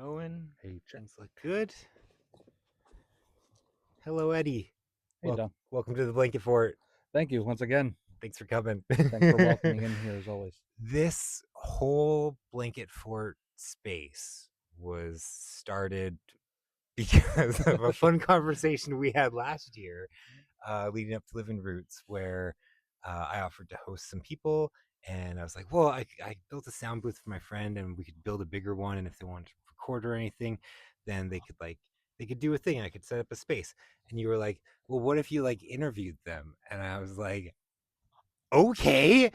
going. Hey, check. Things look good. Hello, Eddie. Hey, Don. Welcome to the Blanket Fort. Thank you once again. Thanks for coming. Thanks for welcoming in here as always. This whole Blanket Fort space was started because of a fun conversation we had last year, leading up to Living Roots, where I offered to host some people. And I was like, well, I built a sound booth for my friend, and we could build a bigger one. And if they wanted to record or anything, then they could do a thing. I could set up a space. And you were like, well, what if you interviewed them? And I was like, okay,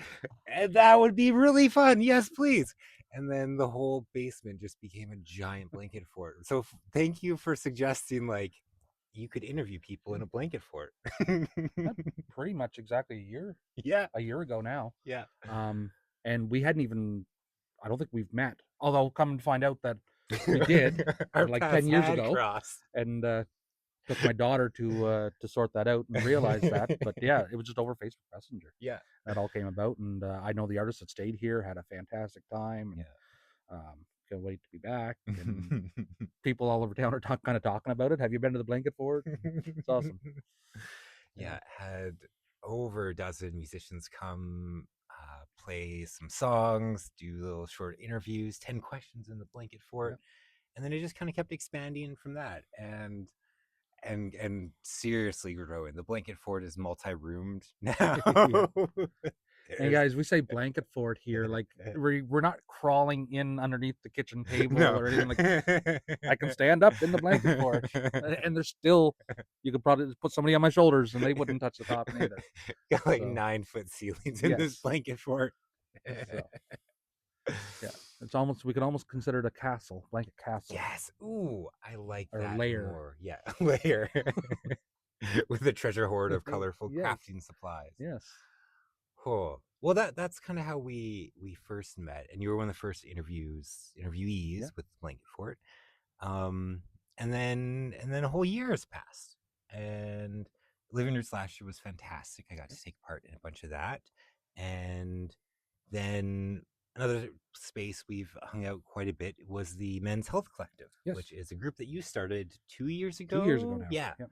and that would be really fun. Yes, please. And then the whole basement just became a giant blanket fort. So thank you for suggesting you could interview people in a blanket fort. Pretty much exactly Yeah, a year ago now. yeah. And we hadn't even, I don't think we've met. Although, come to find out that we did Our like paths 10 years had ago, crossed. and took my daughter to sort that out and realize that. But yeah, it was just over Facebook Messenger. Yeah, That all came about, and I know the artists that stayed here had a fantastic time, and yeah. can't wait to be back. And people all over town are kind of talking about it. Have you been to the Blanket Fort? It's awesome. Yeah, had over a dozen musicians come play some songs, do little short interviews, 10 questions in the Blanket Fort. Yep. And then it just kind of kept expanding from that. And seriously, Rowan, the Blanket Fort is multi-roomed now. Yeah. And There's guys, we say blanket fort here, like we're not crawling in underneath the kitchen table no. or anything. Like, I can stand up in the blanket fort, and there's still, you could probably just put somebody on my shoulders and they wouldn't touch the top neither. Got like So 9-foot ceilings in this yes, Blanket Fort. so yeah, we could almost consider it a castle, blanket castle Yes. Ooh, I like or that layer. more. Yeah, layer with a treasure hoard of colorful Yes, crafting supplies. yes, Cool. Well, that's kind of how we first met, and you were one of the first interviewees yeah, with Blanket Fort. Um, and then a whole year has passed, and Living Roots last year was fantastic. I got yeah. to take part in a bunch of that, and then another space we've hung out quite a bit was the Men's Health Collective, Yes. which is a group that you started 2 years 2 years ago ago. now. Yeah. Yep.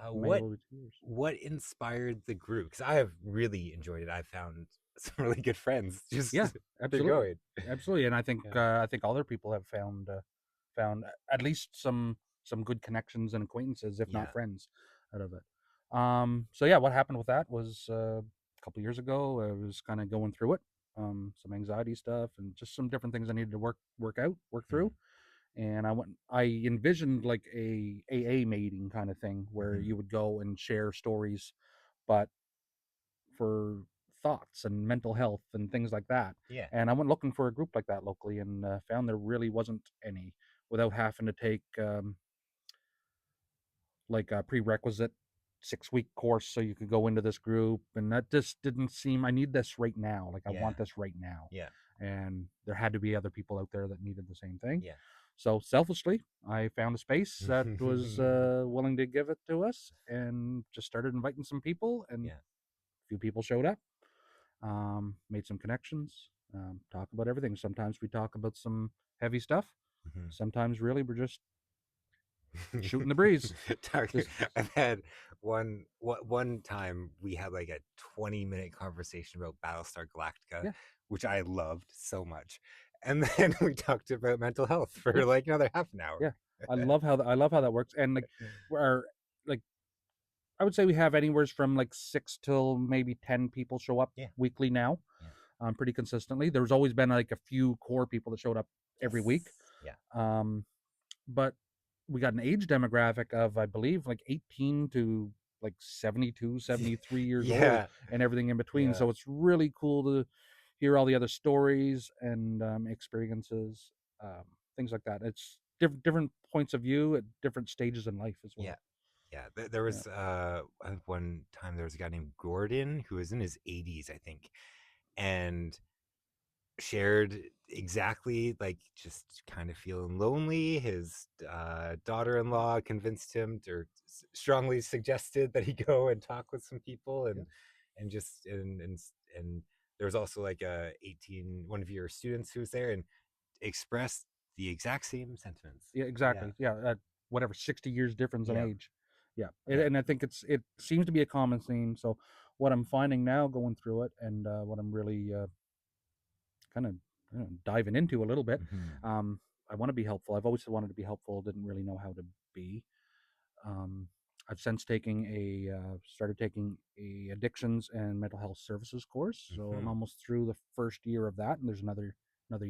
Uh, May what will be 2 years. what inspired the group? Because I have really enjoyed it. I found some really good friends just Yeah, through absolutely, going. absolutely. And Yeah. I think other people have found at least some good connections and acquaintances, if not Yeah. friends, out of it. So yeah, what happened with that was a couple years ago. I was kind of going through it, some anxiety stuff, and just some different things I needed to work through. Mhm. And I envisioned like a AA meeting kind of thing where Mhm. you would go and share stories, but for thoughts and mental health and things like that. Yeah. And I went looking for a group like that locally, and found there really wasn't any, without having to take like a prerequisite 6 week course so you could go into this group. And that just didn't seem, I need this right now. Like, I Yeah. want this right now. Yeah. And there had to be other people out there that needed the same thing. Yeah. So selfishly, I found a space that was willing to give it to us, and just started inviting some people, and Yeah. a few people showed up. Made some connections, talk about everything. Sometimes we talk about some heavy stuff. Mhm. Sometimes really we're just shooting the breeze. Target. Just I've had one time we had like a 20-minute conversation about Battlestar Galactica, yeah, which I loved so much. And then we talked about mental health for yeah, like another half an hour. yeah. I love how that works. And like we're like, I would say we have anywhere from like 6 till maybe 10 people show up Yeah. weekly now, Yeah. pretty consistently. There's always been like a few core people that showed up Yes. every week. Yeah. Um, but we got an age demographic of, I believe, like 18 to like 72, 73 years old, Yeah. and everything in between. Yeah. So it's really cool to hear all the other stories and experiences, um, things like that. It's different points of view at different stages in life as Yeah. well. Yeah. There Yeah. was I think one time there was a guy named Gordon who was in his 80s, I think, and shared exactly like just kind of feeling lonely. His daughter-in-law convinced him or strongly suggested that he go and talk with some people, Yeah. and just and there was also like one of your students who was there and expressed the exact same sentiments. Yeah, exactly. Yeah, whatever 60 years difference in Yeah. age. Yeah, Yeah. and I think it seems to be a common theme. So what I'm finding now, going through it, and what I'm really kind of diving into a little bit. Hmm. Um, I want to be helpful. I've always wanted to be helpful. Didn't really know how to be. Um, I've since started taking a addictions and mental health services course. So I'm Hmm. almost through the first year of that, and there's another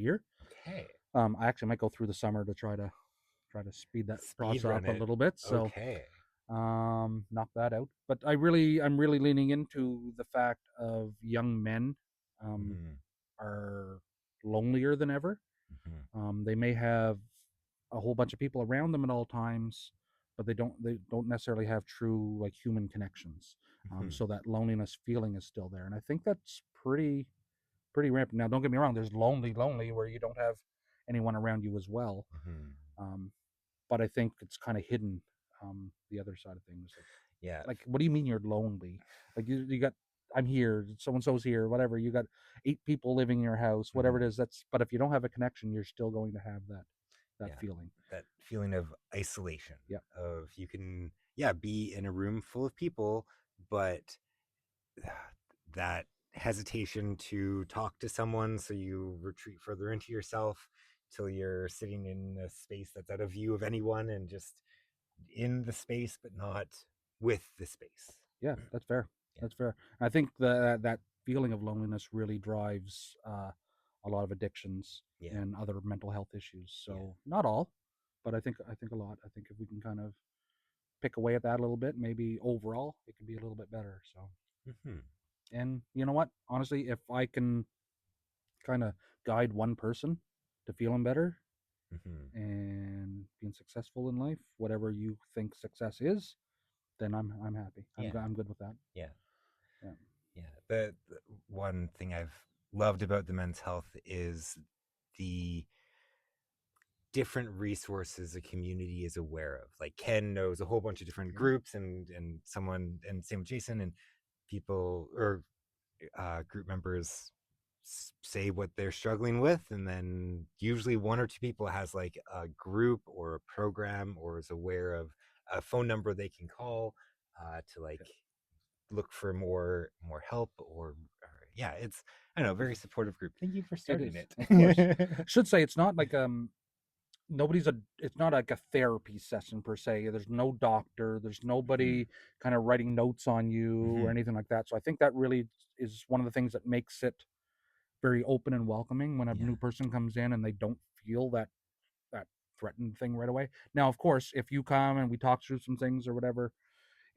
year. Okay. I actually might go through the summer to try to speed that Speed process run up a it. little bit. So Okay. knock that out. But I'm really leaning into the fact of young men um, Hmm. are lonelier than ever. Hmm. They may have a whole bunch of people around them at all times, but they don't necessarily have true like human connections. Hmm. So that loneliness feeling is still there, and I think that's pretty rampant. Now, don't get me wrong. There's lonely where you don't have anyone around you as well. Hmm. Um, but I think it's kind of hidden. The other side of things, Yeah. like what do you mean you're lonely? Like you got I'm here, so and so's here, whatever. You got 8 people living in your house, whatever it Hmm. is. But if you don't have a connection, you're still going to have that Yeah. feeling. That feeling of isolation, Yeah, of you can, yeah, be in a room full of people, but that hesitation to talk to someone, so you retreat further into yourself till you're sitting in a space that's out of view of anyone and just in the space but not with the space. yeah, that's fair. Yeah. That's fair. I think that feeling of loneliness really drives a lot of addictions Yeah. and other mental health issues. Yeah. So not all, but I think a lot. I think if we can kind of pick away at that a little bit, maybe overall it can be a little bit better. So, Hmm. and you know what? Honestly, if I can kind of guide one person to feeling better Hmm. and being successful in life, whatever you think success is, then I'm happy. Yeah. I'm good with that. Yeah. Yeah. Yeah. The one thing I've loved about the men's health is the different resources a community is aware of. Like Ken knows a whole bunch of different Yeah. groups, and someone, and same with Jason, and people or group members say what they're struggling with, and then usually one or two people has like a group or a program or is aware of a phone number they can call to like Yeah. look for more help, or yeah, it's, I don't know, very supportive group. Thank you for It starting is, of course. it. Should say it's not like it's not like a therapy session per se. There's no doctor, there's Mhm. nobody kind of writing notes on you or Mhm. anything like that. So I think that really is one of the things that makes it very open and welcoming when a Yeah. new person comes in and they don't feel that threatened thing right away. Now, of course, if you come and we talk through some things or whatever,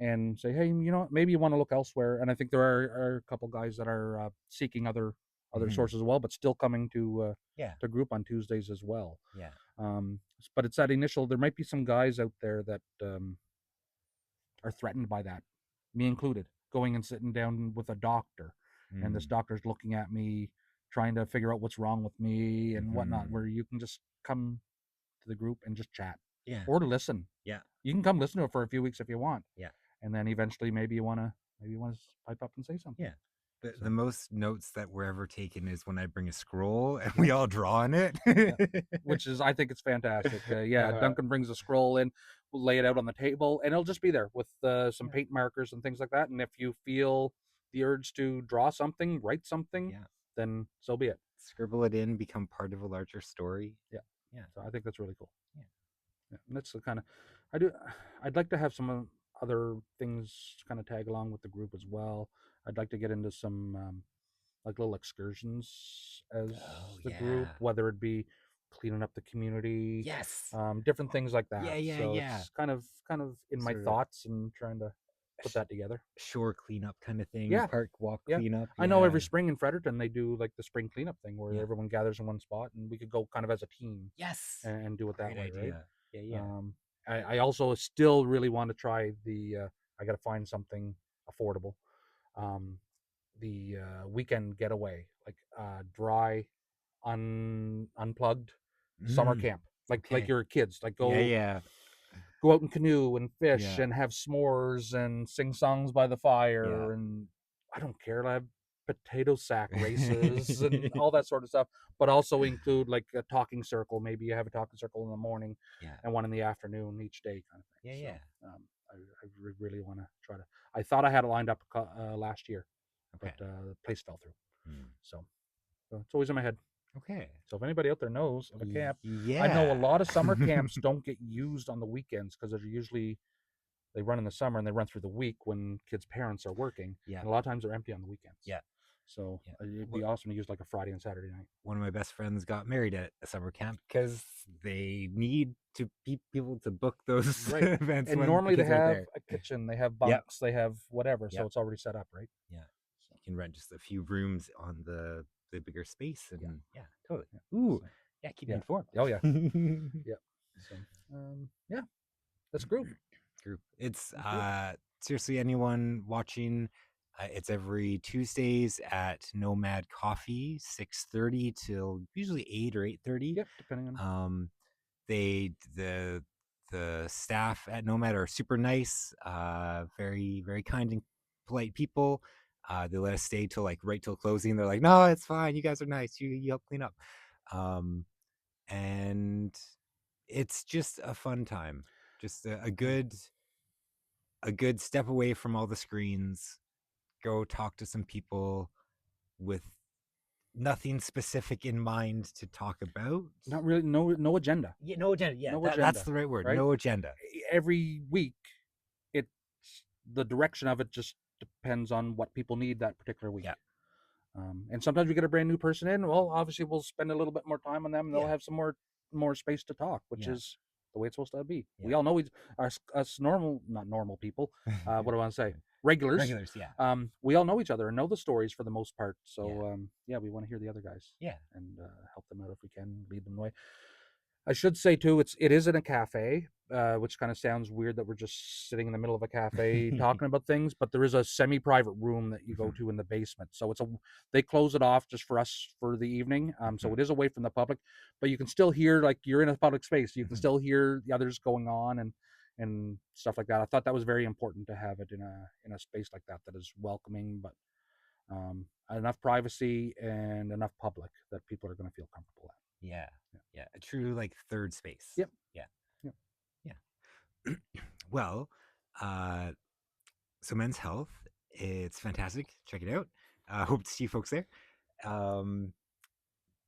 and say, hey, maybe you want to look elsewhere. And I think there are a couple guys that are seeking other Mhm. sources as well, but still coming Yeah. to group on Tuesdays as well. Yeah. But it's that initial. There might be some guys out there that are threatened by that, me included, going and sitting down with a doctor, and this Mm. doctor's looking at me, trying to figure out what's wrong with me and whatnot. Mhm. Where you can just come to the group and just chat Yeah. or to listen. Yeah. You can come listen to it for a few weeks if you want, Yeah. and then eventually maybe you want to pipe up and say something. Yeah. The So most notes that were ever taken is when I bring a scroll and we all draw on it. yeah, which is I think it's fantastic. Yeah, Uh-huh. Duncan brings a scroll in, we'll lay it out on the table, and it'll just be there with some Yeah. paint markers and things like that. And if you feel the urge to draw something, write something, Yeah. then so be it. Scribble it in, become part of a larger story. Yeah, Yeah. so I think that's really cool. Yeah. Yeah, and that's the kind of I do. I'd like to have some other things kind of tag along with the group as well. I'd like to get into some like little excursions as Oh the group, yeah. whether it be cleaning up the community, Yes. different things like Yeah, that. yeah, So yeah. it's kind of in my Sort of thoughts and trying to put sh- that together. shore cleanup kind of thing, Yeah, park walk yeah. cleanup. I know Yeah. every spring in Fredericton they do like the spring cleanup thing where Yeah. everyone gathers in one spot and we could go kind of as a team Yes. and do it that Great way, right? idea. Yeah, yeah. Um, I also still really want to try the. I got to find something affordable. Um, the weekend getaway, like dry, unplugged summer Mm. camp, like Okay. your kids, like Yeah, yeah. go out and canoe and fish Yeah. and have s'mores and sing songs by the Yeah. fire and I don't care. potato sack races and all that sort of stuff, but also include like a talking circle. Maybe you have a talking circle in the morning Yeah. and one in the afternoon each day, kind of thing. Yeah. I really want to try to. I thought I had it lined up last year, Okay. but the place fell through. Hmm. So it's always in my head. Okay. So if anybody out there knows of a camp, Yeah. I know a lot of summer camps don't get used on the weekends because they're usually they run in the summer and they run through the week when kids' parents are working. Yeah. And a lot of times they're empty on the weekends. Yeah. So Yeah. it'd be awesome to use like a Friday and Saturday night. One of my best friends got married at a summer camp because they need to people to book those Right. events. And when normally the they kids aren't have there. a kitchen, they have Yep. bunks, they have whatever. So Yep. it's already set up, right? Yeah. You can rent just a few rooms on the bigger space, and yeah, totally. Yeah. Ooh, So, yeah, keep me yeah. informed. Oh yeah. Yeah. So yeah, that's group. Group. It's That's group. seriously, anyone watching, it's every Tuesdays at Nomad Coffee, 6:30 till usually 8 or 8:30. Yep, depending on. The staff at Nomad are super nice, very very kind and polite people. They let us stay till like right till closing. They're like, no, it's fine. You guys are nice. You help clean up, and it's just a fun time. Just a good step away from all the screens. Go talk to some people with nothing specific in mind to talk about. Not really. No agenda. Yeah, no agenda. Yeah, No that's agenda, the right word. right? No agenda. Every week, it's the direction of it just depends on what people need that particular week. Yeah. And sometimes we get a brand new person in. Well, obviously we'll spend a little bit more time on them, and they'll Yeah. have some more space to talk, which Yeah. is the way it's supposed to be. Yeah. We all know us not normal people. What do I want to say? Regulars. Yeah. We all know each other and know the stories for the most part. So yeah, we want to hear the other guys. Yeah. And help them out if we can, lead them the way. I should say too, it is in a cafe, which kind of sounds weird that we're just sitting in the middle of a cafe talking about things. But there is a semi-private room that you go to in the basement, so they close it off just for us for the evening. So it is away from the public, but you can still hear, like, you're in a public space. You can still hear the others going on and stuff like that. I thought that was very important to have it in a space like that is welcoming, but enough privacy and enough public that people are going to feel comfortable at. Yeah, a true like third space. Yep. Yeah. Well, so Men's Health, it's fantastic. Check it out. Hope to see you folks there.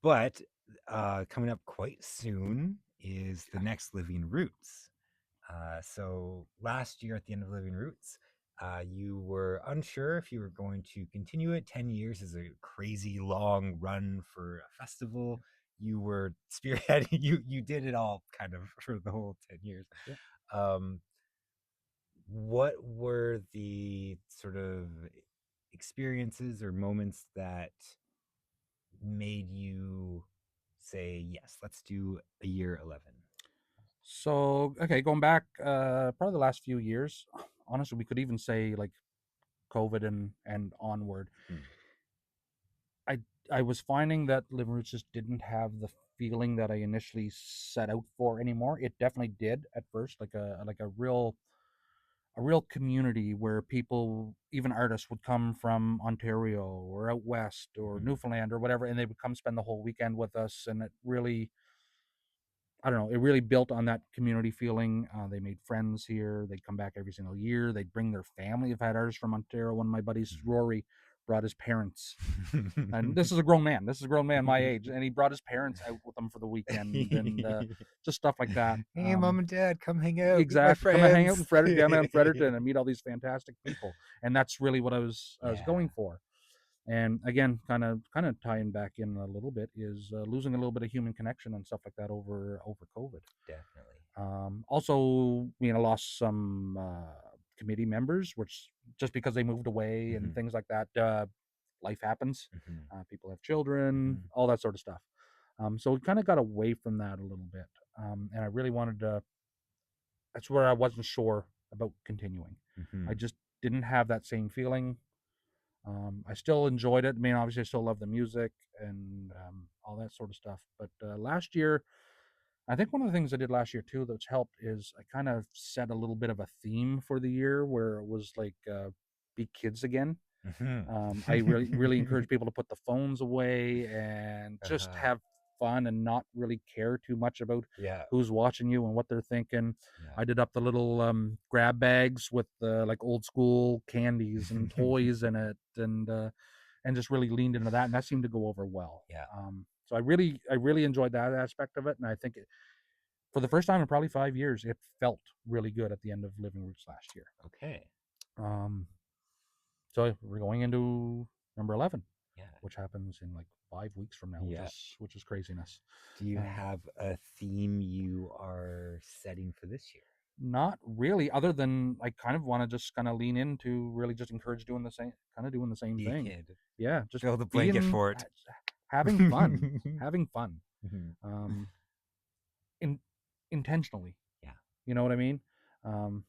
But coming up quite soon is the next Living Roots. So last year at the end of Living Roots, you were unsure if you were going to continue it. 10 years is a crazy long run for a festival. You were spearheading, you did it all kind of for the whole 10 years. Yeah. What were the sort of experiences or moments that made you say, yes, let's do a year 11? So, okay, going back probably the last few years, honestly, we could even say like COVID and onward. I was finding that Living Roots just didn't have the feeling that I initially set out for anymore. It definitely did at first, like a real community where people, even artists, would come from Ontario or out west or Newfoundland or whatever, and they would come spend the whole weekend with us, and it really, I don't know, it really built on that community feeling. They made friends here. They'd come back every single year. They'd bring their family. I've had artists from Ontario. One of my buddies, Rory, brought his parents. And this is a grown man. This is a grown man my age. And he brought his parents out with him for the weekend and just stuff like that. Hey, mom and dad, come hang out. Exactly. Come and hang out in Fredericton, down in Fredericton, and meet all these fantastic people. And that's really what I was going for. And again, kind of tying back in a little bit is losing a little bit of human connection and stuff like that over COVID. Definitely. Also, I lost some committee members, which just because they moved away and things like that. Life happens. People have children, all that sort of stuff. So we kind of got away from that a little bit. And I really wanted to. That's where I wasn't sure about continuing. I just didn't have that same feeling. I still enjoyed it. I mean, obviously, I still love the music and all that sort of stuff. But last year, I think one of the things I did last year too that's helped is I kind of set a little bit of a theme for the year where it was like be kids again. I really encourage people to put the phones away and just Uh-huh. have fun and not really care too much about Yeah. who's watching you and what they're thinking. Yeah. I did up the little grab bags with like old school candies and toys in it, and just really leaned into that, and that seemed to go over well. Yeah. So I really enjoyed that aspect of it, and I think for the first time in probably 5 years, it felt really good at the end of Living Roots last year. Okay. Um, so we're going into number 11, Yeah. which happens in like 5 weeks from now, Yeah. which is craziness. Do you Um, have a theme you are setting for this year? Not really, other than I kind of want to just kind of lean into really just encourage doing the same Be a thing. kid. Yeah, just Build a blanket being fort. having fun, having fun, Mhm. um, in intentionally. Yeah. You know what I mean? Um,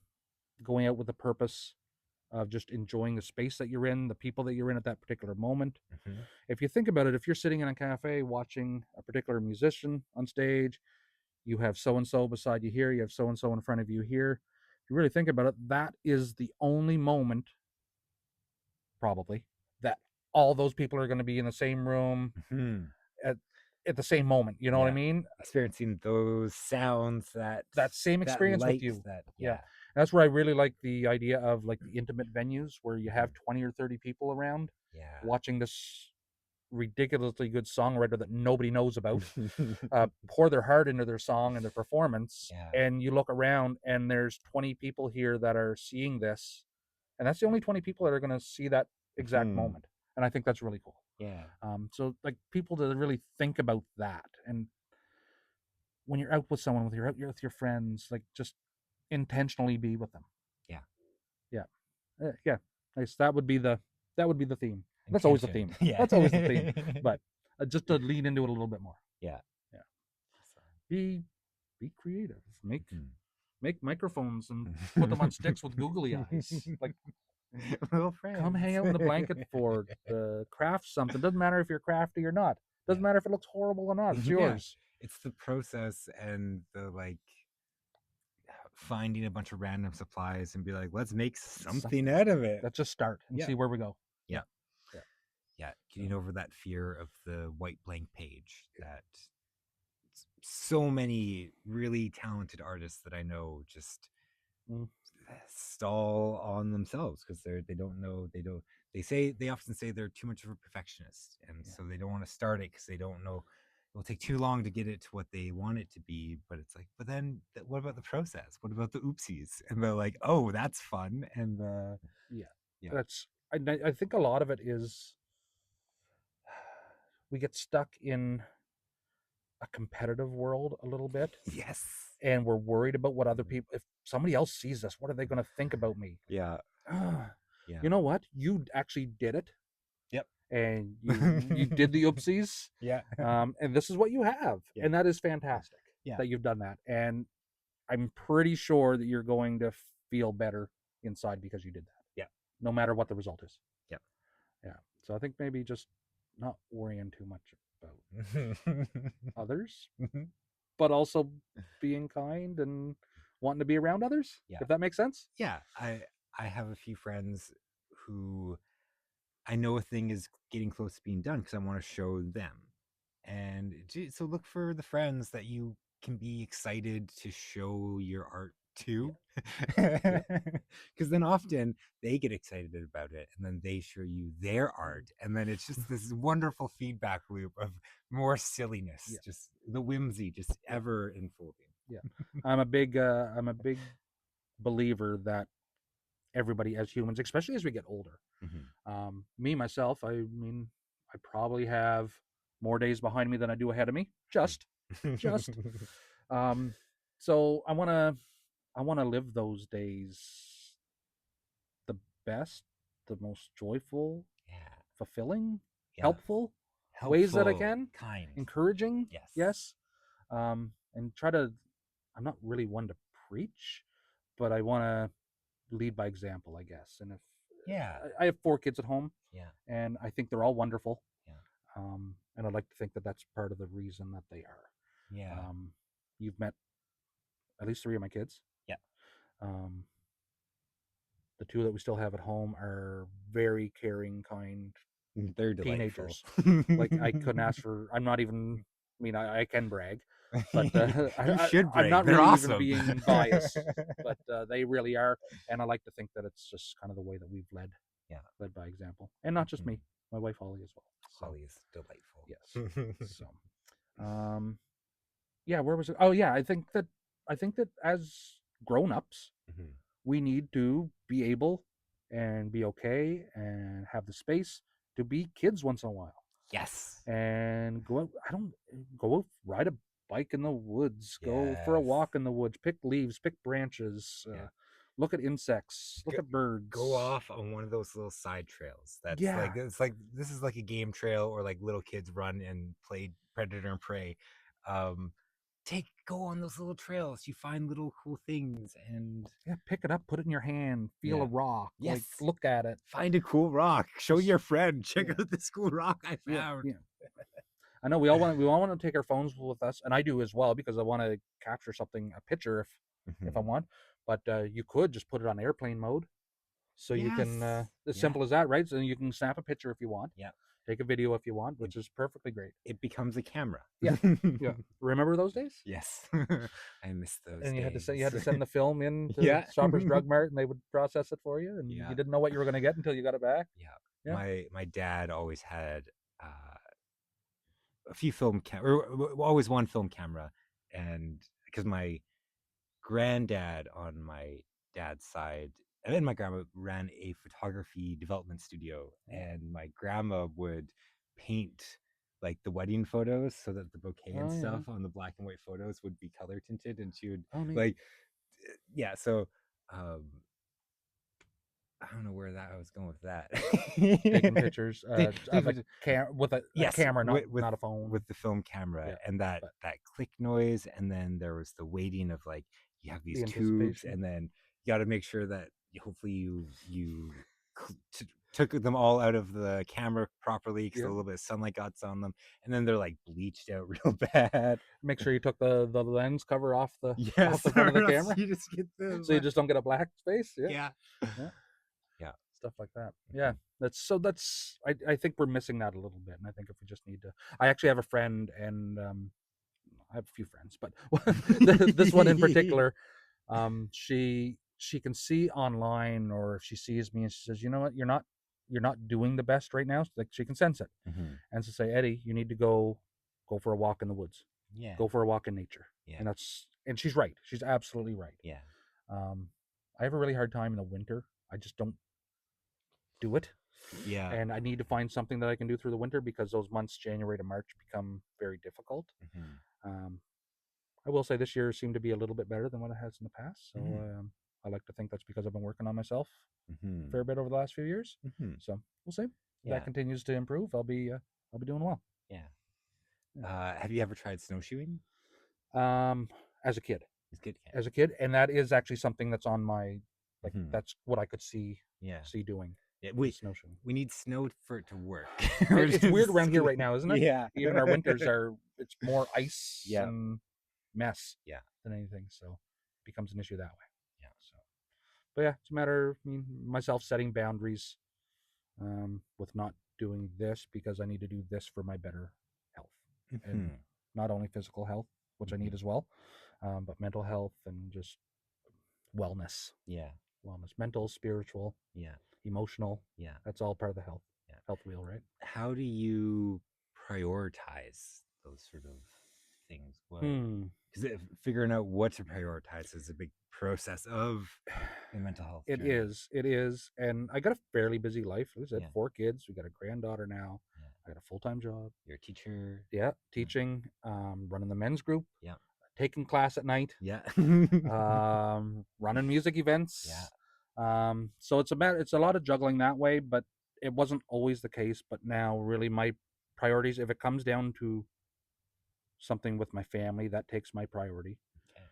Going out with a purpose of just enjoying the space that you're in, the people that you're in at that particular moment. Mhm. If you think about it, if you're sitting in a cafe watching a particular musician on stage, you have so and so beside you here, you have so and so in front of you here. If you really think about it, that is the only moment, probably, that all those people are going to be in the same room Mhm. at the same moment. You know what I Yeah. mean? Experiencing those sounds, That same that experience with light, you. that Yeah. yeah. That's where I really like the idea of like the intimate venues where you have Mhm. 20 or 30 people around Yeah. watching this ridiculously good songwriter that nobody knows about pour their heart into their song and their performance, Yeah. and you look around and there's 20 people here that are seeing this, and that's the only 20 people that are going to see that exact Mhm. moment, and I think that's really cool. Yeah. So like people to really think about that, and when you're out with someone, you're with your friends, like just intentionally be with them. Yeah. Yeah. Yeah, nice. That would be the theme. That's always the Intention. theme. Yeah. That's always the theme. But just to lean into it a little bit more. Yeah. Yeah. Awesome. Be creative. Make Mhm. make microphones and put them on sticks with googly eyes. Like, Little come friends. hang out in the blanket fort. Craft something. Doesn't matter if you're crafty or not. Doesn't Yeah. matter if it looks horrible or not. It's Yeah. yours. It's the process and the like finding a bunch of random supplies and be like, let's make something out of it. Let's just start and Yeah. see where we go. Yeah. Yeah. Yeah. Getting over that fear of the white blank page that so many really talented artists that I know just Mm. stall on themselves because they don't know they often say they're too much of a perfectionist, and Yeah. so they don't want to start it because they don't know it will take too long to get it to what they want it to be. But it's like, but then what about the process? What about the oopsies? And they're like, oh, that's fun. And Yeah. yeah. I think a lot of it is we get stuck in a competitive world a little bit, Yes. and we're worried about what other people, if somebody else sees this, what are they going to think about me? Yeah. Ah, Yeah. you know what? You actually did it, Yep. and you did the oopsies, Yeah. and this is what you have, Yeah. and that is fantastic. Yeah. That you've done that, and I'm pretty sure that you're going to feel better inside because you did that. Yeah. No matter what the result is. Yep. Yeah. So I think maybe just not worrying too much about others, Mhm. but also being kind and wanting to be around others. Yeah. If that makes sense. Yeah. I have a few friends who I know a thing is getting close to being done because I want to show them. And so look for the friends that you can be excited to show your art to. Yep. Because then often they get excited about it and then they show you their art. And then it's just this wonderful feedback loop of more silliness, Yeah. just the whimsy, just ever unfolding. Yeah. I'm a big believer that everybody as humans, especially as we get older. Me myself, I mean, I probably have more days behind me than I do ahead of me. Just. Um, so I wanna live those days the best, the most joyful, Yeah. fulfilling, Yeah. helpful ways that I Helpful, can, kind. encouraging, Yes. yes, and try to. I'm not really one to preach, but I want to lead by example, I guess. And if Yeah. I have 4 kids at home, Yeah. and I think they're all wonderful, Yeah. and I'd like to think that that's part of the reason that they are. Yeah. You've met at least 3 of my kids. Yeah. Um, The two that we still have at home are very caring, kind They're delightful. teenagers. Like I couldn't ask for. I'm not even. I mean, I can brag, but You should I'm brag. not They're really even awesome. being biased. But they really are, and I like to think that it's just kind of the way that we've Yeah. led by example, and not just Mhm. me, my wife Holly as well. So Holly is delightful. yes, so yeah, where was it? Oh yeah, I think that as grown-ups, Mhm. we need to be able and be okay and have the space to be kids once in a while Yes. and go out. I don't go out, ride a bike in the woods, go for a Yes. walk in the woods, pick leaves, pick branches, Yeah. look at insects, look Go- at birds. Go off on one of those little side trails. That's Yeah. this is like a game trail, or like little kids run and play predator and prey. Um, go on those little trails. You find little cool things, and Yeah, pick it up, put it in your hand, feel a Yeah. rock, like Yes. look at it. find a cool rock. Show Just- your friend. Check yeah. out this cool rock I Yeah, found. yeah. I know we all want to take our phones with us, and I do as well because I want to capture something, a picture if I Mhm. want. But you could just put it on airplane mode, so you can Yes. as Yeah. simple as that, right? So you can snap a picture if you want, Yeah. take a video if you want, which is perfectly great. It becomes a camera. Yeah. Yeah, remember those days? Yes. I miss those And you had to days. send the film in to Yeah. Shoppers Drug Mart, and they would process it for you, and Yeah. you didn't know what you were going to get until you got it back. Yeah. Yeah. My dad always had a few always one film camera, and because my granddad on my dad's side and then my grandma ran a photography development studio, and my grandma would paint like the wedding photos so that the bouquet and Oh yeah. stuff on the black and white photos would be color tinted, and she would Oh neat. like yeah, so um I don't know where that I was going with that. Taking pictures of a with a Yes, camera, not with not a phone. with the film camera, Yeah, and that but- that click noise, and then there was the waiting of like you have these The tubes, anticipation. and then you got to make sure that hopefully you took them all out of the camera properly because Yeah. a little bit of sunlight got on them, and then they're like bleached out real bad. Make sure you took the lens cover off the Yes, the front of the or else camera, you just get the so you just don't get a black space. Yeah. yeah Yeah. yeah Stuff like that. Yeah, that's I think we're missing that a little bit, and I think if we just need to. I actually have a friend, and I have a few friends, but this one in particular, she can see online, or if she sees me and she says, you know what, you're not doing the best right now. Like she can sense it, Mhm. and to say, Eddie, you need to go for a walk in the woods, yeah go for a walk in nature, yeah and she's right. She's absolutely right. yeah I have a really hard time in the winter. I just don't do it. yeah And I need to find something that I can do through the winter because those months, January to March, become very difficult. Mhm. Um, I will say this year seemed to be a little bit better than what it has in the past. So Mhm. I like to think that's because I've been working on myself a Mhm. fair bit over the last few years. Mhm. So we'll see. If Yeah. that continues to improve, I'll be doing well. Yeah. Have you ever tried snowshoeing? As a kid, It's good. and that is actually something that's on my Mhm. that's what I could see Yeah. doing. Yeah. Snowshoeing. We need snow for it to work. It's weird around here right now, isn't it? Yeah. Even our winters it's more ice Yeah. and mess Yeah. than anything. So it becomes an issue that way. Yeah. So, but yeah, it's a matter of myself setting boundaries with not doing this because I need to do this for my better health, and Mhm. not only physical health, which I need as well, but mental health and just wellness, Yeah. mental, spiritual, Yeah. emotional. Yeah. That's all part of the health Yeah. wheel, right? How do you prioritize those sort of things? Because figuring out what to prioritize is a big process of the mental health. It journey. is, and I got a fairly busy life. Like I said, Yeah. 4 kids. We got a granddaughter now. Yeah. I got a full-time job. You're a teacher. Yeah, teaching, running the men's group. Yeah. Taking class at night. Yeah. Running music events. Yeah. So it's a lot of juggling that way, but it wasn't always the case. But now, really, my priorities, if it comes down to something with my family, that takes my priority. Okay.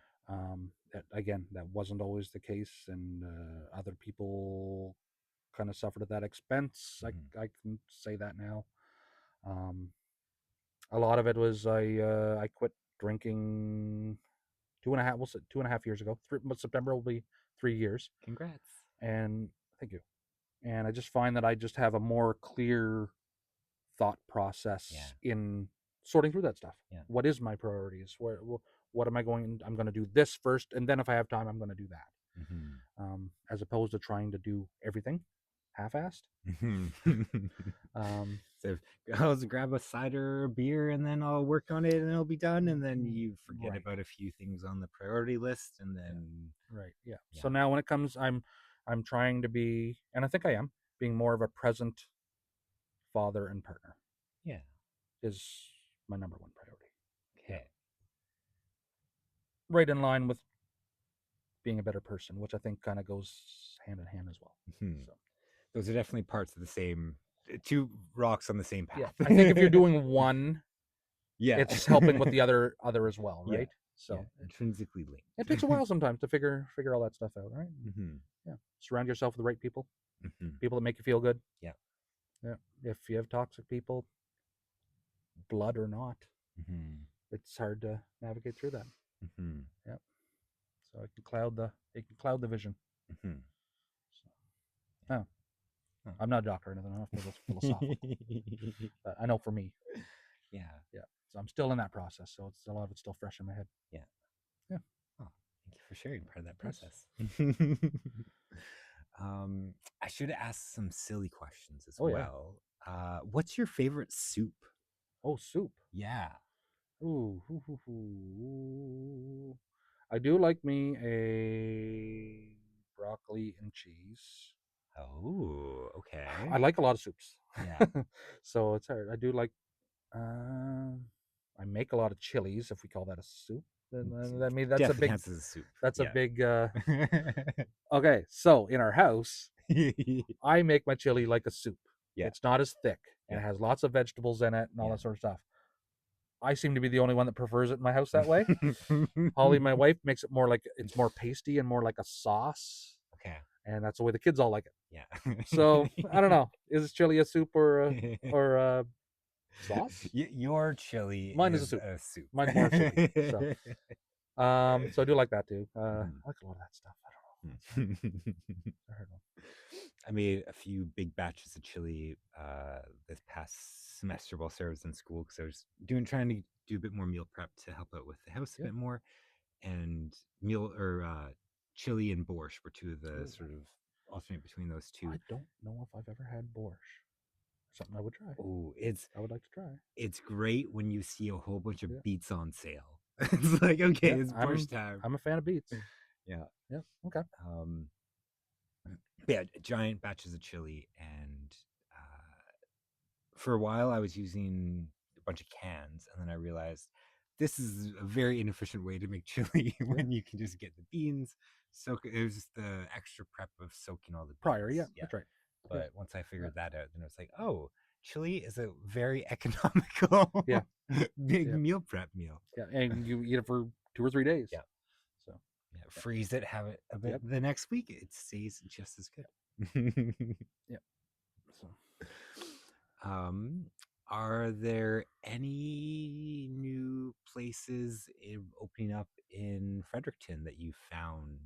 That wasn't always the case, and other people kind of suffered at that expense. I can say that now. A lot of it was I quit drinking 2.5 years ago. September will be 3 years. Congrats. And thank you. And I just find that I just have a more clear thought process in sorting through that stuff. Yeah. What is my priorities? What am I going? I'm going to do this first, and then if I have time, I'm going to do that. As opposed to trying to do everything half-assed. So I'll just grab a cider or beer and then I'll work on it and it'll be done. And then you forget Right. about a few things on the priority list and then Right. Yeah. Yeah. So now when it comes, I'm trying to be, and I think I am being more of a present father and partner. Yeah. Is my number one priority. Okay. Right in line with being a better person, which I think kind of goes hand in hand as well. So those are definitely parts of the same, two rocks on the same path. Yeah, I think if you're doing one, yeah, it's helping with the other as well, right? Yeah. So intrinsically linked. It takes a while sometimes to figure all that stuff out, right? Yeah, surround yourself with the right people, people that make you feel good. Yeah. If you have toxic people, blood or not, it's hard to navigate through that. Yeah. So it can cloud the vision. So, I'm not a doctor or anything. I don't have to go philosophical. But I know for me. Yeah. So I'm still in that process. So it's a lot of it's still fresh in my head. Yeah. Yeah. Oh, thank you for sharing part of that process. I should ask some silly questions as well. Yeah. What's your favorite soup? Oh, soup. Yeah. Ooh. I do like me a broccoli and cheese. Oh, okay. I like a lot of soups. Yeah. So it's hard. I do like. I make a lot of chilies, if we call that a soup. I mean, that's Definitely a big. counts as a soup. That's a big. Okay, so in our house, I make my chili like a soup. Yeah. It's not as thick, and it has lots of vegetables in it and all that sort of stuff. I seem to be the only one that prefers it in my house that way. Holly, my wife, makes it more like it's more pasty and more like a sauce. Okay. And that's the way the kids all like it. Yeah. So I don't know. Is chili a soup or a sauce? Your chili. Mine is a soup. Mine's more soupy. So I do like that too. I like a lot of that stuff. I don't know. I made a few big batches of chili this past semester while Sarah was in school because I was trying to do a bit more meal prep to help out with the house a bit more. And chili and borscht were two of the sort of alternate between those two. I don't know if I've ever had borscht. Something I would try. Oh, I would like to try. It's great when you see a whole bunch of beets on sale. It's like, okay, it's borscht time. I'm a fan of beets. Yeah. Okay. Yeah, giant batches of chili, and for a while I was using a bunch of cans, and then I realized this is a very inefficient way to make chili when you can just get the beans. It was just the extra prep of soaking all the beans. Prior, that's right. But once I figured that out, then it was like, oh, chili is a very economical, big meal prep meal. Yeah, and you eat it for 2 or 3 days. Yeah. So freeze it, have it a bit. The next week it stays just as good. Yeah. So, are there any new places opening up in Fredericton that you found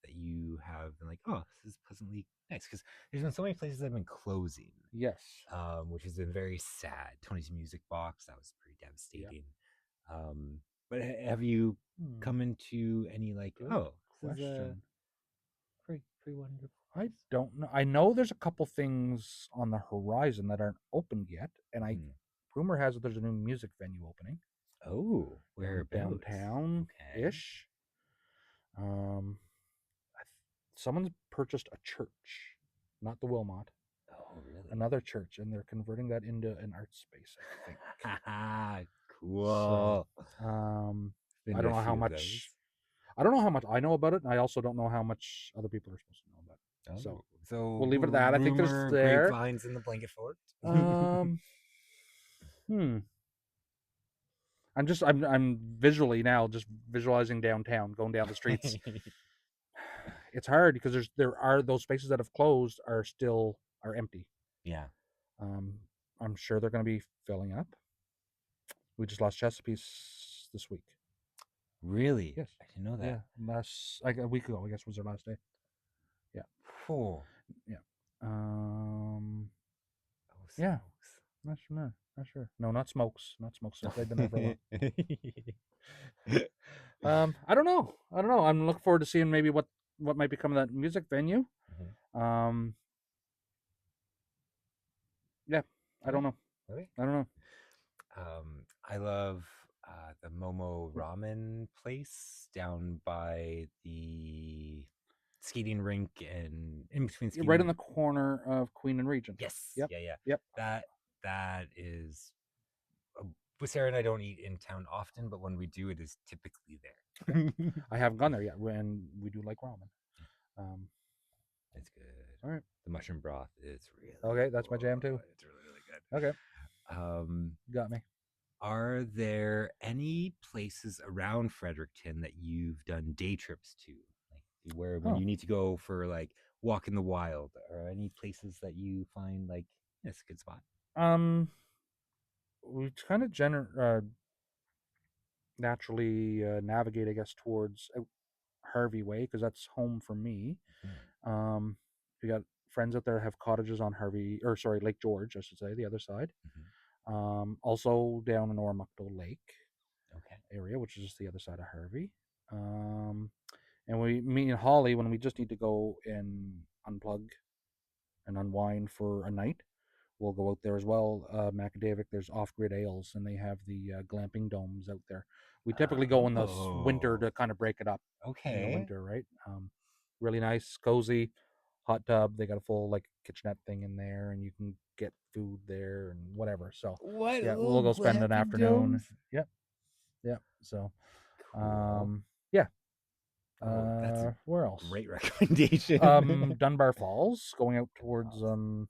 that you have been like, oh, this is pleasantly nice? Because there's been so many places that have been closing. Yes. Which has been very sad. Tony's Music Box, that was pretty devastating. But have you come into any like, question? Pretty wonderful. I don't know. I know there's a couple things on the horizon that aren't opened yet, and rumor has it there's a new music venue opening. Oh, where downtown-ish? Someone's purchased a church, not the Wilmot. Oh, really? Another church, and they're converting that into an art space, I think. Cool. So, I don't know how much. I don't know how much I know about it, and I also don't know how much other people are supposed to know about it. So we'll leave it at that. I think there's grapevines in the blanket fort. I'm visually now just visualizing downtown, going down the streets. It's hard because there are those spaces that have closed are empty. Yeah. I'm sure they're going to be filling up. We just lost Chesapeace this week. Really? Yes. I didn't know that. Yeah, a week ago, I guess, was their last day. Yeah. Cool. Yeah. Oh, Yeah. smokes. Not sure. Not sure. No, not Smokes. Not Smokes. They've been there for a while. I don't know. I don't know. I'm looking forward to seeing maybe what might become of that music venue. Mhm. Um, yeah, I don't Okay. know. Okay. I don't know. I love the Momo Yeah. Ramen place down by the skating rink and in between You're right in skating. the corner of Queen and Regent. Yes. Yep. Yeah. Yeah. Yep. That is. With Sarah and I don't eat in town often, but when we do, it is typically there. I haven't gone there yet, and we do like ramen. Um, It's good. all right. The mushroom broth is really Okay, that's my jam too. It's really, really good. Okay, Um, you got me. are there any places around Fredericton that you've done day trips to? Like where when Oh, you need to go for like walk in the wild, or any places that you find like it's a good spot? we kind of naturally navigate, I guess, towards Harvey Way because that's home for me. Mhm. Um, we got friends out there that have cottages on Harvey, or sorry, Lake George, I should say, the other side. Mhm. Also down in Ormuckdale Lake Okay. area, which is just the other side of Harvey. And me and Holly, when we just need to go and unplug and unwind for a night, we'll go out there as well. Macadavic, there's off-grid ales, and they have the glamping domes out there. We typically go in the winter Oh, to kind of break it up in the okay. winter, right? Really nice, cozy, hot tub. They got a full like kitchenette thing in there, and you can get food there and whatever. So, What yeah, little we'll go spend an glamping afternoon. domes? Yep, yep. So, Cool. yeah. Oh, that's a Where else? great recommendation. Dunbar Falls, going out Good towards balls.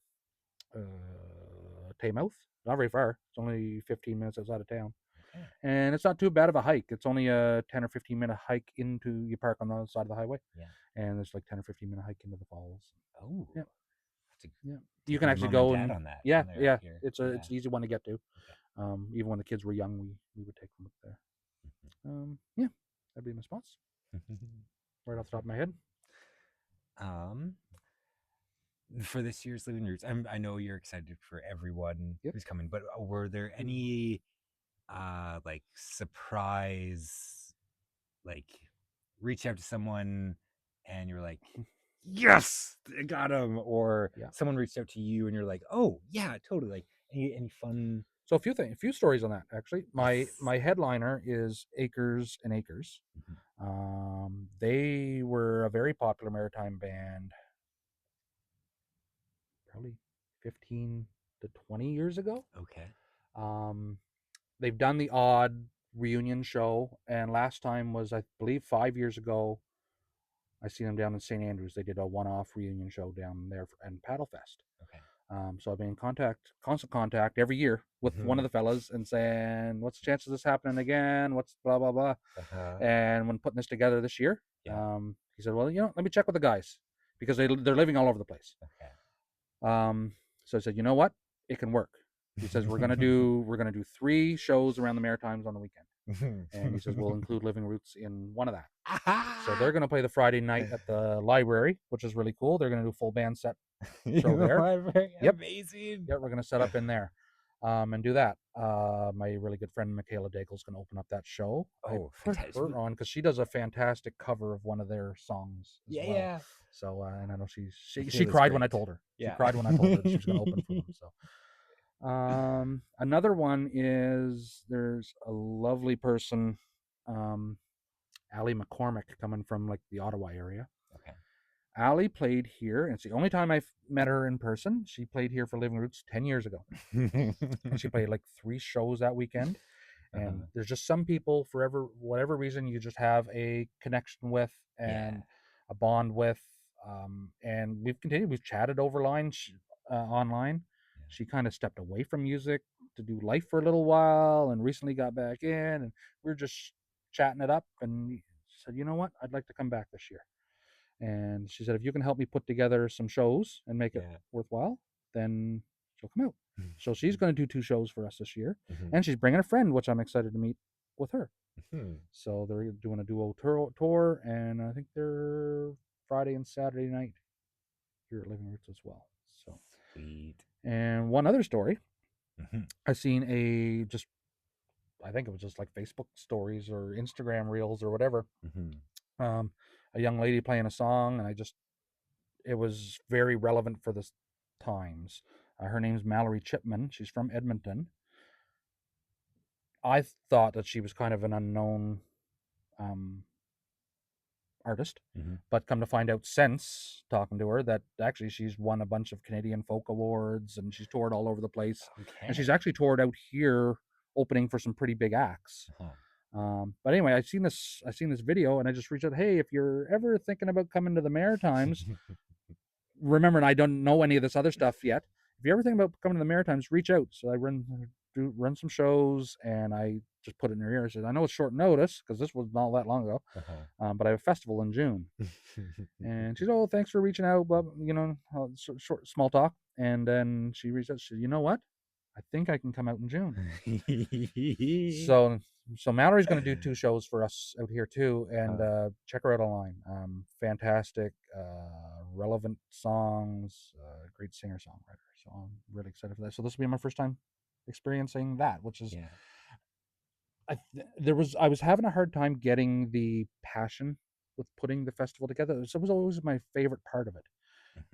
Taymouth. Not very far. It's only 15 minutes outside of town, Okay. and it's not too bad of a hike. It's only a 10 or 15-minute hike into. You park on the other side of the highway, Yeah. and there's like 10 or 15-minute hike into the falls. Oh, Yeah, have to yeah. You take can my actually mom and go dad and on that yeah, when they're up yeah. here. It's Yeah. an easy one to get to. Okay. Even when the kids were young, we would take them up there. Yeah, that'd be my spots right off the top of my head. um, for this year's Living Roots, I know you're excited for everyone Yep. who's coming, but were there any like surprise, like reach out to someone and you're like, yes, I got him, or Yeah. someone reached out to you and you're like, oh yeah, totally. Like any fun? So a few stories on that actually. Yes. My headliner is Acres and Acres. Mhm. They were a very popular maritime band, probably 15 to 20 years ago. Okay. Um, they've done the odd reunion show, and last time was, I believe, 5 years ago. I seen them down in St. Andrews. They did a one-off reunion show down there and Paddlefest. Okay. So I've been in constant contact every year with one of the fellas and saying, "What's the chance of this happening again? What's blah blah blah?" Uh-huh. And when putting this together this year, Yeah. he said, "Well, let me check with the guys because they're living all over the place." Okay. So I said, "You know what? It can work." He says, "We're gonna do 3 shows around the Maritimes on the weekend," and he says, "We'll include Living Roots in one of that." So they're gonna play the Friday night at the library, which is really cool. They're gonna do a full band set show there. Yep. Amazing. Yeah, we're gonna set up in there, and do that. My really good friend Michaela Daigle's gonna open up that show. I Oh, put fantastic. her on because she does a fantastic cover of one of their songs as Yeah, well. yeah. So, and I know she Michaela's cried when I great. told her. She Yeah. cried when I told her that she was gonna open for them. So, another one is there's a lovely person, Allie McCormick, coming from like the Ottawa area. Okay. Allie played here, and it's the only time I've met her in person. She played here for Living Roots 10 years ago, and she played like 3 shows that weekend. And there's just some people, for whatever reason, you just have a connection with and a bond with. And we've chatted online. Yeah. She kind of stepped away from music to do life for a little while, and recently got back in. And we were just chatting it up, and said, "You know what? I'd like to come back this year." And she said, "If you can help me put together some shows and make it Yeah. worthwhile, then she'll come out." So she's going to do 2 shows for us this year, Mhm. and she's bringing a friend, which I'm excited to meet with her. Mhm. So they're doing a duo tour, and I think they're Friday and Saturday night here at Living Roots as well. So, Sweet. and one other story, Mhm. I seen I think it was just like Facebook stories or Instagram reels or whatever. Mhm. A young lady playing a song, and it was very relevant for the times. Her name's Mallory Chipman. She's from Edmonton. I thought that she was kind of an unknown um, artist, Mhm. but come to find out since talking to her that actually she's won a bunch of Canadian folk awards and she's toured all over the place. And she's Okay. actually toured out here, opening for some pretty big acts. But anyway, I seen this video, and I just reached out. Hey, if you're ever thinking about coming to the Maritimes, remember, I don't know any of this other stuff yet. If you're ever thinking about coming to the Maritimes, reach out. So I run some shows, and I just put it in her ear. I said, I know it's short notice because this was not that long ago, but I have a festival in June. And she said, oh, thanks for reaching out, but short small talk. And then she reached out. She said, you know what? I think I can come out in June. So Mallory's going to do 2 shows for us out here too, and check her out online. Fantastic, relevant songs, great singer songwriter. So I'm really excited for that. So this will be my first time experiencing that, which is Yeah. I was having a hard time getting the passion with putting the festival together. So it was always my favorite part of it,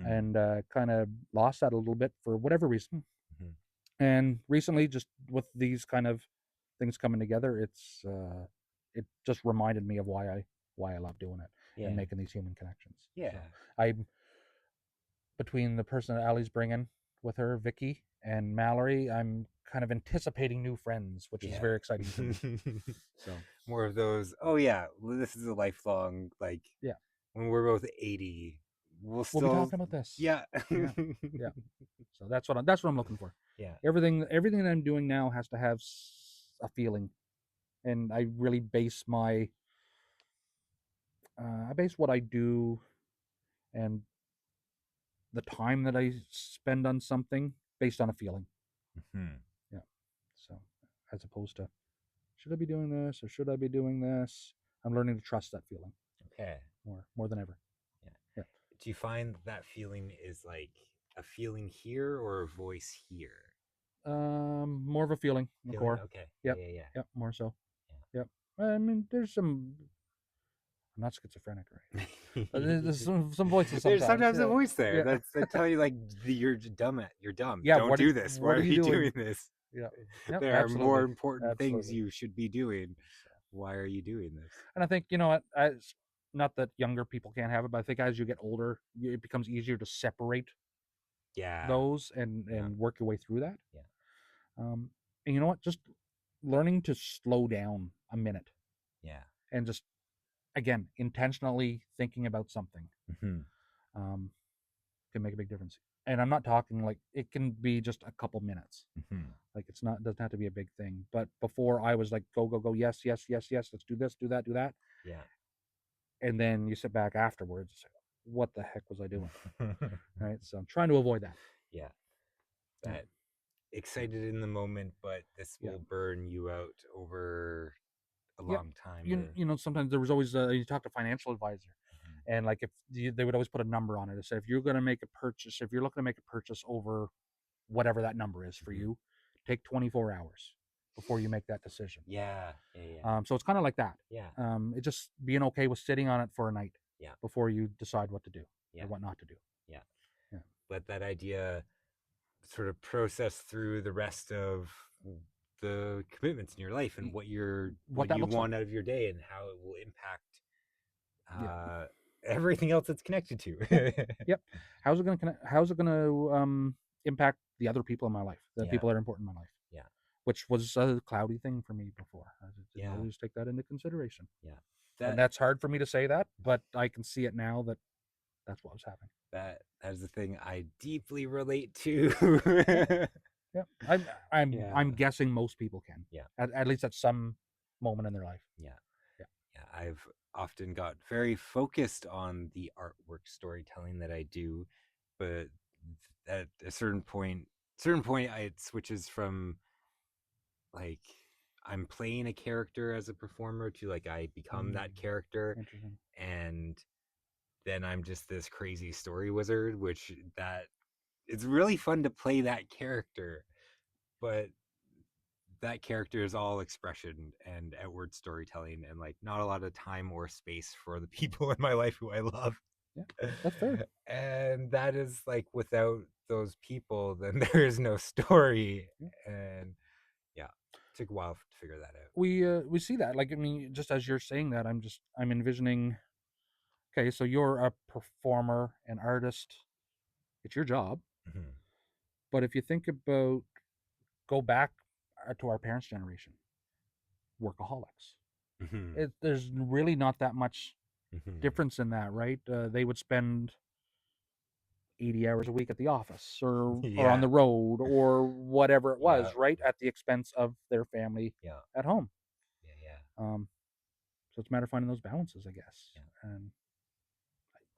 Mhm. and kind of lost that a little bit for whatever reason. Mhm. And recently, just with these kind of things coming together, it just reminded me of why I love doing it and Yeah. making these human connections. Yeah. So I between the person that Ali's bringing with her, Vicky and Mallory, I'm kind of anticipating new friends, which is Yeah. very exciting for me. So More of those. Oh yeah, this is a lifelong like. yeah, When we're both 80, we'll we'll be still. talking about this. Yeah. Yeah, yeah. So that's what I'm looking for. Yeah. Everything that I'm doing now has to have a feeling, and I really base I base what I do and the time that I spend on something based on a feeling. Mhm. Yeah. So as opposed to should I be doing this or should I be doing this? I'm learning to trust that feeling Okay. more than ever. Yeah. Yeah. Do you find that feeling is like a feeling here or a voice here? More of a feeling in the Feeling. core. Okay. Yeah. Yep. Yeah. Yep. More so. Yeah. Yep. I mean, there's some. I'm not schizophrenic, right? Yeah. There's some voices There's sometimes. sometimes a Yeah. voice there Yeah. that tell you like you're dumb at you're dumb. Yeah. Don't do this. Why What are are you you doing? doing this? Yeah. Yep. There are more Absolutely. important things Absolutely. you should be doing. Why are you doing this? And I think, you know what, as not that younger people can't have it, but I think as you get older, it becomes easier to separate Yeah. those and Yeah. work your way through that. Yeah. And you know what, just learning to slow down a minute Yeah. and just again intentionally thinking about something Mhm. um, can make a big difference. And I'm not talking like it can be just a couple minutes. Mhm. Like it's not doesn't have to be a big thing. But before I was like go go go, yes yes yes yes, let's do this, do that, do that. Yeah. And then you sit back afterwards, what the heck was I doing? Right. So I'm trying to avoid that. Yeah. Yeah. That excited in the moment, but this Yeah. will burn you out over a Yep. long time. You know, sometimes there was always you talk to financial advisor, Mhm. and like if they would always put a number on it. They said if you're going to make a purchase, if you're looking to make a purchase over whatever that number is for Mhm. you, take 24 hours before you make that decision. Yeah. Yeah. So it's kind of like that. Yeah. It's just being okay with sitting on it for a night. Yeah. Before you decide what to do Yeah. or what not to do. Yeah. Yeah. Let that idea sort of process through the rest of the commitments in your life and what What that you looks want like. out of your day and how it will impact Yeah. everything else it's connected to. Yep. How's it gonna impact the other people in my life, the Yeah. people that are important in my life? Yeah. Which was a cloudy thing for me before. I didn't Yeah. always take that into consideration. Yeah. And that's hard for me to say that, but I can see it now that that's what was happening. That is the thing I deeply relate to. Yeah. Yeah. I'm guessing most people can. Yeah. At least at some moment in their life. Yeah. Yeah. Yeah. I've often got very focused on the artwork storytelling that I do, but at a certain point it switches from like I'm playing a character as a performer to like I become that character, Interesting. and then I'm just this crazy story wizard, which that it's really fun to play that character, but that character is all expression and outward storytelling and like not a lot of time or space for the people in my life who I love. Yeah, that's fair. And that is like without those people, then there is no story. Yeah. And yeah, it took a while to figure that out. We see that. Like, I mean, just as you're saying that, I'm envisioning. Okay, so you're a performer, an artist. It's your job. Mhm. But if you think about, go back to our parents' generation, workaholics. Mhm. There's really not that much Mhm. difference in that, right? They would spend 80 hours a week at the office or on Yeah. the road or whatever it Yeah. was, right? At the expense of their family Yeah. at home. Yeah. Yeah. Um, so it's a matter of finding those balances, I guess. Yeah. And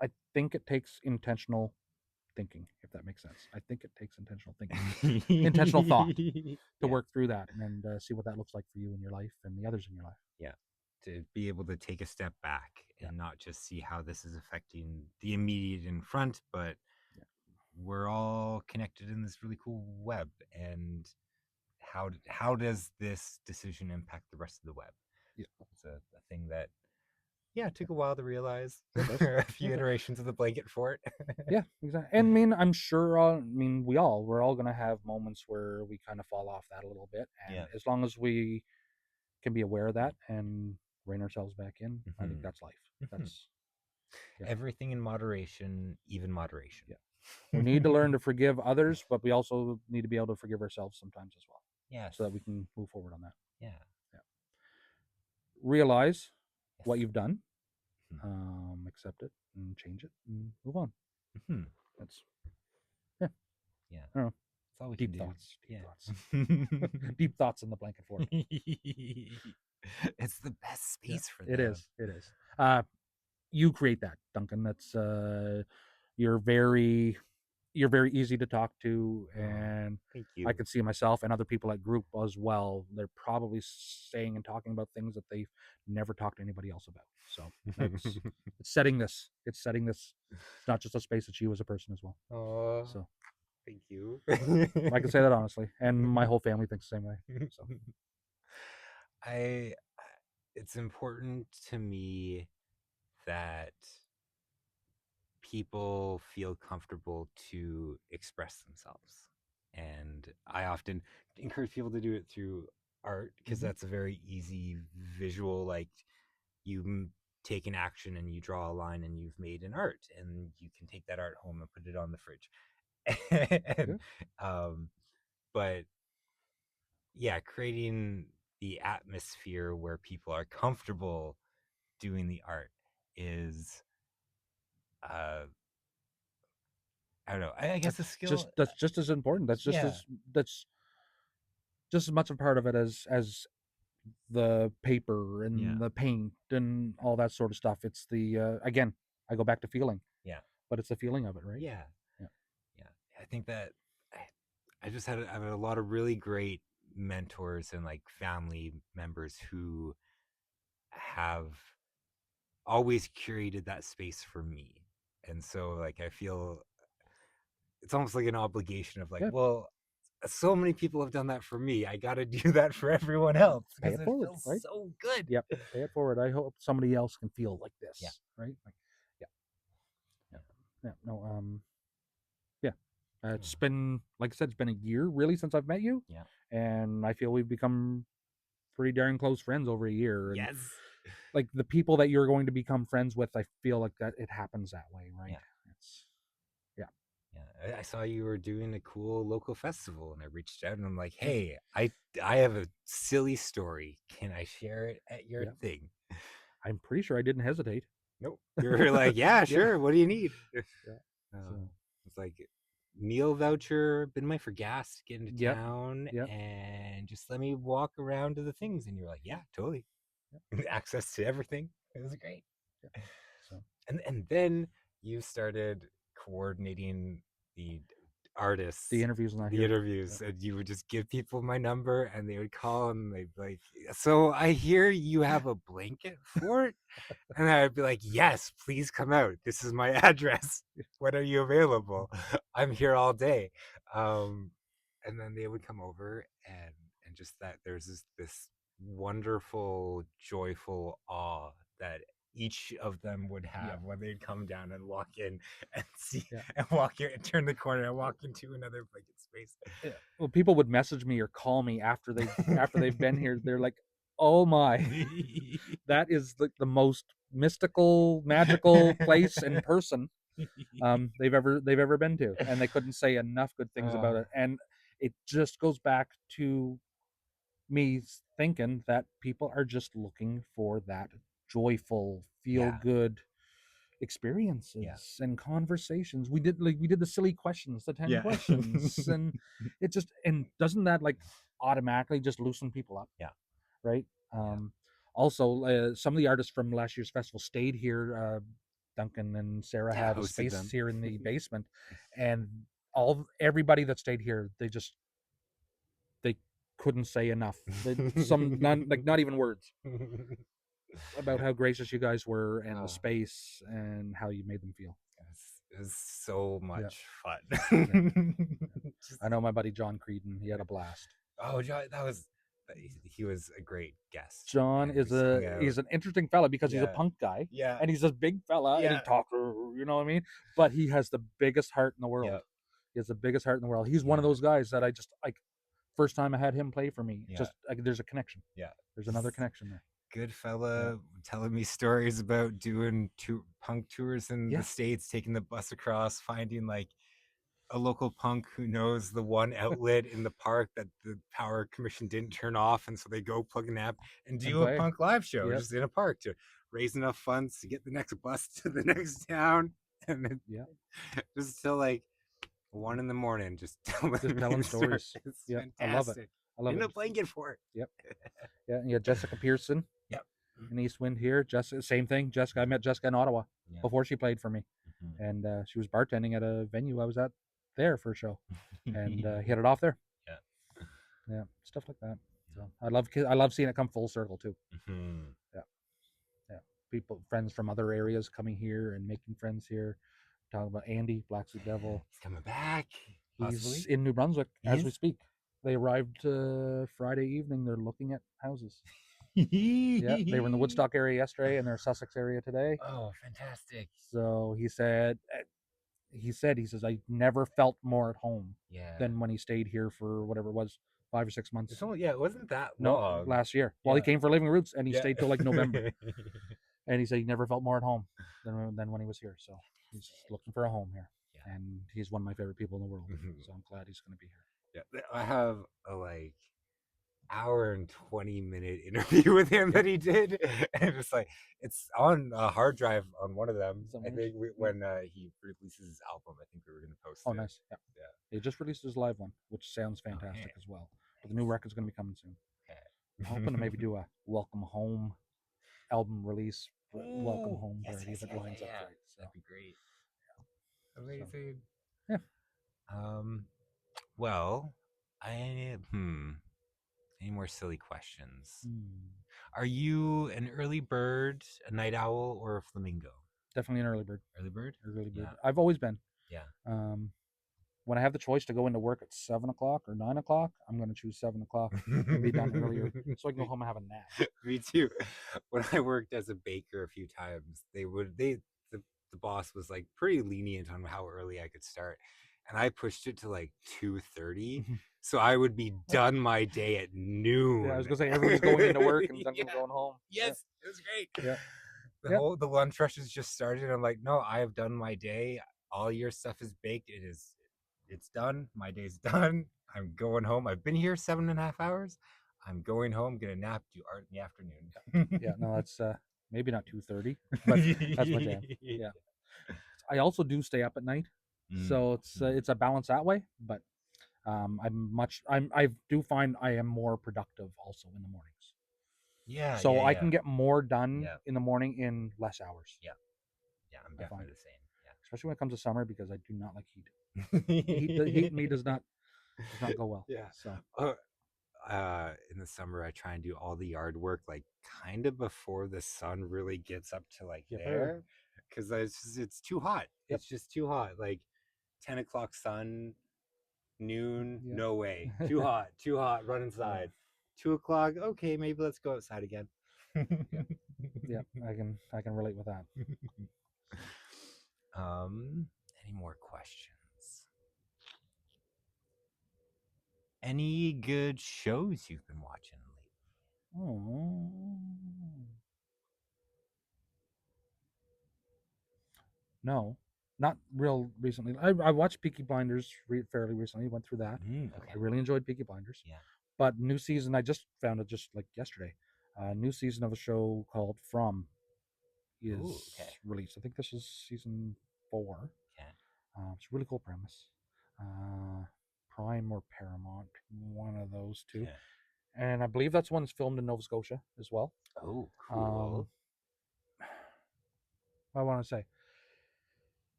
I think it takes intentional thinking, if that makes sense. I think it takes intentional thinking, intentional thought to Yeah. work through that and see what that looks like for you in your life and the others in your life. Yeah. To be able to take a step back Yeah. and not just see how this is affecting the immediate in front, but Yeah. we're all connected in this really cool web. And how does this decision impact the rest of the web? Yeah. It's a thing that it took a while to realize. It does. A few iterations of the blanket fort. Yeah, exactly. And I mean, I'm sure. I mean, we're all gonna have moments where we kind of fall off that a little bit, and Yeah. as long as we can be aware of that and rein ourselves back in, I think Mhm. that's life. Mhm. That's Yeah. Everything in moderation, even moderation. Yeah. We need to learn to forgive others, but we also need to be able to forgive ourselves sometimes as well, Yes. so that we can move forward on that. Yeah. Realize what Yes. you've done, Mhm. accept it, and change it, and move on. Mhm. That's Yeah. Yeah. I don't know. That's all we Deep can do. thoughts. Deep Yeah. thoughts. Deep thoughts in the blanket fort. It's the best Yeah, space for it them. is. It is. You create that, Duncan. That's you're very easy to talk to, Oh, and thank I you. could see myself and other people at group as well. They're probably saying and talking about things that they've never talked to anybody else about. So it's setting this. It's setting this. It's not just a space; it's you as a person as well. Oh, So thank you. I can say that honestly, and my whole family thinks the same way. So I it's important to me that people feel comfortable to express themselves. And I often encourage people to do it through art because Mhm. that's a very easy visual. Like you take an action and you draw a line and you've made an art, and you can take that art home and put it on the fridge. Yeah. And but yeah, creating the atmosphere where people are comfortable doing the art is uh I don't know. I guess a skill. That's just as important. Yeah. That's just as much a part of it as the paper Yeah. and the paint and all that sort of stuff. It's the again, I go back to feeling, Yeah. but it's the feeling of it, right? Yeah. Yeah. Yeah. I think that I just I've had a lot of really great mentors and like family members who have always curated that space for me. And so like I feel it's almost like an obligation of like, Yeah. well, so many people have done that for me. I got to do that for everyone else Pay because it it forward, feels right? so good. Yep. Pay it forward. I hope somebody else can feel like Yeah. this, right? Like, yeah. Yeah. Yeah. Yeah. No. Yeah. It's Yeah. been, like I said, it's been a year really since I've met you, Yeah. and I feel we've become pretty darn close friends over a year. And Yes. like the people that you're going to become friends with, I feel like that it happens that way, right? Yeah. It's Yeah. Yeah, I saw you were doing a cool local festival, and I reached out and I'm like, "Hey, I have a silly story. Can I share it at your Yeah. thing?" I'm pretty sure I didn't hesitate. Nope. You were like, "Yeah, Yeah. sure. What do you need?" Yeah. Uh, So it's like meal voucher, been my for gas to get into yep. town, Yep. and just let me walk around to the things. And you're like, "Yeah, totally." Yep. Access to everything. It was great. Yep. So And then you started coordinating the artists, The interviews and that the here. interviews, and you would just give people my number, and they would call, and they'd be like, "So I hear you have a blanket fort," and I'd be like, "Yes, please come out. This is my address. When are you available? I'm here all day." And then they would come over, and just that there's this wonderful, joyful awe that each of them would have when they'd come down and walk in and see and walk in and turn the corner and walk into another blanket space. Yeah. Well, people would message me or call me after they've been here. They're like, "Oh my, that is like the most mystical, magical place and person they've ever been to," and they couldn't say enough good things about it. And it just goes back to me thinking that people are just looking for that joyful, feel good experiences and conversations. We did the silly questions, the 10 questions, and it just, and doesn't that like automatically just loosen people up? Right. Also, some of the artists from last year's festival stayed here. Duncan and Sarah had a hosted space them. here in the basement, and everybody that stayed here, they couldn't say enough. Not even words about how gracious you guys were and the space and how you made them feel. It was so much fun. I know my buddy John Creedon, he had a blast. Oh, John, he was a great guest. John is he's an interesting fella because he's a punk guy. And he's this big fella and he talks, you know what I mean? But he has the biggest heart in the world. He has the biggest heart in the world. He's one of those guys that I just like. First time I had him play for me, just like, there's a connection. There's another connection there. Good fella, telling me stories about doing punk tours in the States, taking the bus across, finding like a local punk who knows the one outlet in the park that the power commission didn't turn off, and so they go plug an app and do a punk live show just in a park to raise enough funds to get the next bus to the next town, and then just till like 1 a.m, just telling stories. It's fantastic. I love it. In a blanket fort. And Jessica Pearson. In Eastwind here. Jessica, same thing. Jessica, I met Jessica in Ottawa before she played for me, and she was bartending at a venue I was at there for a show, and hit it off there. Stuff like that. So I love seeing it come full circle too. People, friends from other areas coming here and making friends here. Talking about Andy, Black Suit Devil. He's coming back. He's in New Brunswick as we speak. They arrived Friday evening. They're looking at houses. They were in the Woodstock area yesterday, and they're Sussex area today. Oh, fantastic! So he says I never felt more at home than when he stayed here for whatever it was, 5 or 6 months. It wasn't that long. Last year. Well, he came for Living Roots, and he stayed till like November. And he said he never felt more at home than when he was here. So he's looking for a home here, and he's one of my favorite people in the world. So I'm glad he's going to be here. I have a like hour and 20-minute interview with him that he did, and it's on a hard drive on one of them. I think when he releases his album, I think we were going to post it. Nice. He just released his live one, which sounds fantastic as well. But the new record's going to be coming soon. I'm hoping to maybe do a Welcome Home album release. Welcome Home party if it lines up right. So. That'd be great. Amazing. So. Well, any more silly questions? Are you an early bird, a night owl, or a flamingo? Definitely an early bird. Early bird? Early bird. I've always been. When I have the choice to go into work at 7 o'clock or 9 o'clock, I'm going to choose 7 o'clock and be done earlier so I can go home and have a nap. Me too. When I worked as a baker a few times, the boss was like pretty lenient on how early I could start, and I pushed it to like 2:30, so I would be done my day at noon. I was gonna say everyone's going into work and Duncan's going home. Yes, it was great. The lunch rush has just started. I'm like, no, I have done my day. All your stuff is baked. It's done. My day's done. I'm going home. I've been here 7.5 hours. I'm going home, get a nap, do art in the afternoon. No, that's maybe not 2:30, but that's my jam. I also do stay up at night, so it's a balance that way. But I do find I am more productive also in the mornings. So I can get more done in the morning in less hours. I'm definitely the same. especially when it comes to summer, because I do not like heat. Heat in me does not go well. Yeah. So In the summer, I try and do all the yard work like kind of before the sun really gets up to like Yep. there, because it's too hot. Yep. It's just too hot. Like 10 o'clock sun, noon, Yep. no way. Too hot. Too hot. Run inside. 2 o'clock. Okay, maybe let's go outside again. Yep, I can relate with that. Any more questions? Any good shows you've been watching lately? Oh. No, not real recently. I watched Peaky Blinders fairly recently. Went through that. Okay. I really enjoyed Peaky Blinders. Yeah. But new season, I just found it just like yesterday. New season of a show called From is Ooh, okay. released. I think this is season 4. Okay. It's a really cool premise. Prime or Paramount, one of those two. Okay. And I believe that's one that's filmed in Nova Scotia as well. Oh, cool. I want to say